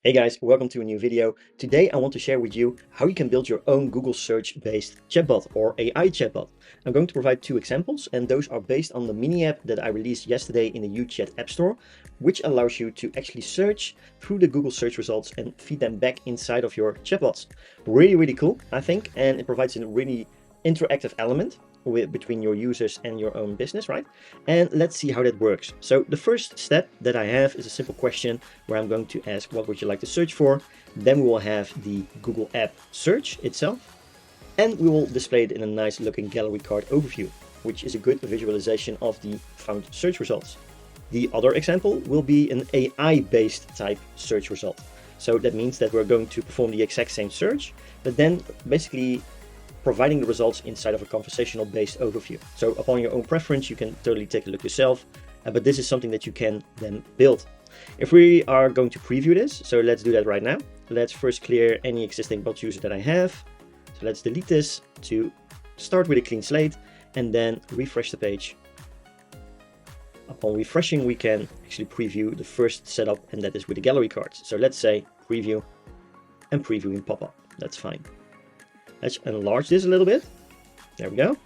Hey guys, welcome to a new video. Today I want to share with you how you can build your own Google search based chatbot or AI chatbot. I'm going to provide two examples and those are based on the mini app that I released yesterday in the UChat App Store, which allows you to actually search through the Google search results and feed them back inside of your chatbots. Really cool, I think, and it provides a really interactive element between your users and your own business, right? And let's see how that works. So the first step that I have is a simple question where I'm going to ask, what would you like to search for? Then we will have the Google app search itself, and we will display it in a nice looking gallery card overview, which is a good visualization of the found search results. The other example will be an AI-based type search result. So that means that we're going to perform the exact same search, but then basically providing the results inside of a conversational based overview. So upon your own preference, you can totally take a look yourself, but this is something that you can then build. If we are going to preview this, so let's do that right now. Let's first clear any existing bot user that I have. So let's delete this to start with a clean slate and then refresh the page. Upon refreshing, we can actually preview the first setup, and that is with the gallery cards. So let's say preview and preview in pop-up. That's fine. Let's enlarge this a little bit. There we go.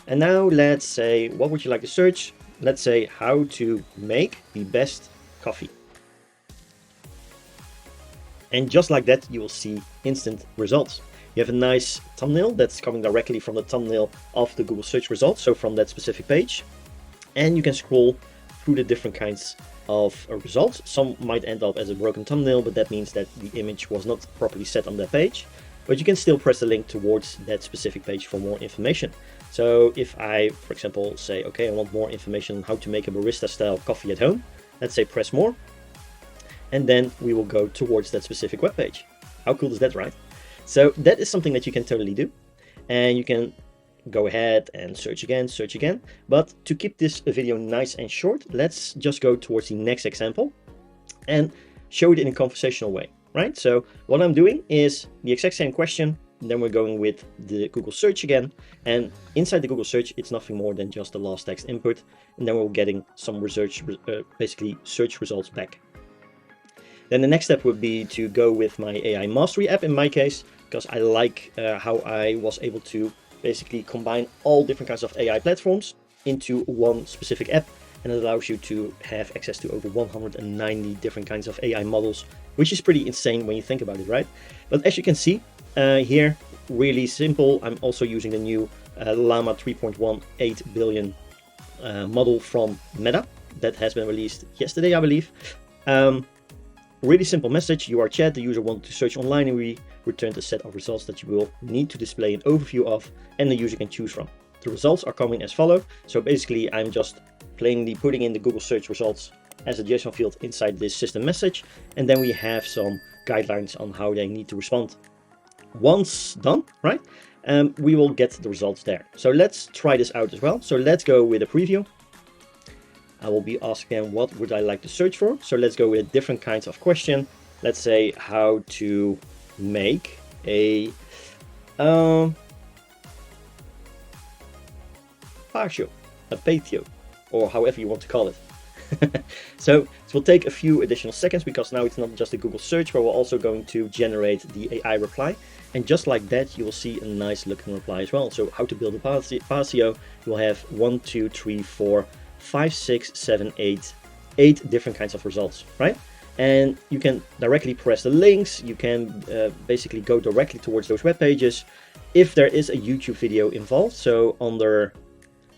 And now let's say, what would you like to search? Let's say how to make the best coffee. And just like that, you will see instant results. You have a nice thumbnail that's coming directly from the thumbnail of the Google search results, so from that specific page. And you can scroll through the different kinds of results. Some might end up as a broken thumbnail, but that means that the image was not properly set on that page. But you can still press the link towards that specific page for more information. So if I, for example, say, okay, I want more information on how to make a barista style coffee at home, let's say press more, and then we will go towards that specific web page. How cool is that, right? So that is something that you can totally do. And you can go ahead and search again. But to keep this video nice and short, let's just go towards the next example and show it in a conversational way. Right, so what I'm doing is the exact same question, and then we're going with the Google search again, and inside the Google search it's nothing more than just the last text input, and then we're getting some research, basically search results back. Then the next step would be to go with my AI Mastery app in my case, because I like how I was able to basically combine all different kinds of AI platforms into one specific app. And it allows you to have access to over 190 different kinds of AI models, which is pretty insane when you think about it, right? But as you can see here, really simple. I'm also using the new Llama 3.18 billion model from Meta that has been released yesterday, I believe. Really simple message. You are Chat, the user wanted to search online, and we returned a set of results that you will need to display an overview of, and the user can choose from. The results are coming as follow. So basically, I'm just plainly putting in the Google search results as a JSON field inside this system message, and then we have some guidelines on how they need to respond. Once done, right, we will get the results there. So let's try this out as well. So let's go with a preview. I will be asking what would I like to search for. So let's go with different kinds of question. Let's say how to make a patio, or however you want to call it. So it will take a few additional seconds because now it's not just a Google search, but we're also going to generate the AI reply. And just like that, you will see a nice looking reply as well. So how to build a patio, you will have 1, 2, 3, 4, 5, 6, 7, 8 different kinds of results, right? And you can directly press the links. You can basically go directly towards those web pages. If there is a YouTube video involved, so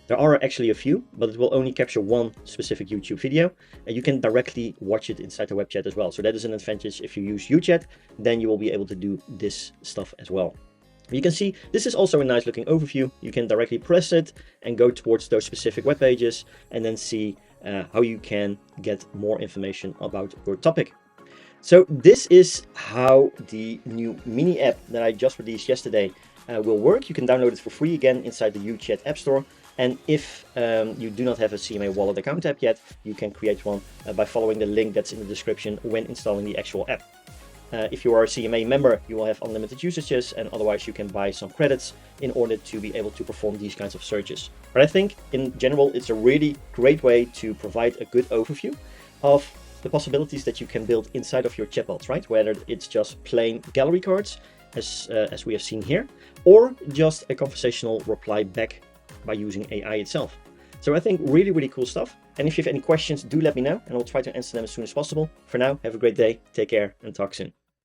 there are actually a few, but it will only capture one specific YouTube video, and you can directly watch it inside the web chat as well. So that is an advantage. If you use UChat, then you will be able to do this stuff as well. You can see this is also a nice looking overview. You can directly press it and go towards those specific web pages and then see how you can get more information about your topic. So this is how the new mini app that I just released yesterday will work. You can download it for free again inside the UChat App Store. And if you do not have a CMA Wallet account app yet, you can create one by following the link that's in the description when installing the actual app. If you are a CMA member, you will have unlimited usages, and otherwise you can buy some credits in order to be able to perform these kinds of searches. But I think in general, it's a really great way to provide a good overview of the possibilities that you can build inside of your chatbots, right? Whether it's just plain gallery cards, as we have seen here, or just a conversational reply back by using AI itself. So I think really, really cool stuff. And if you have any questions, do let me know and I'll try to answer them as soon as possible. For now, have a great day, take care, and talk soon.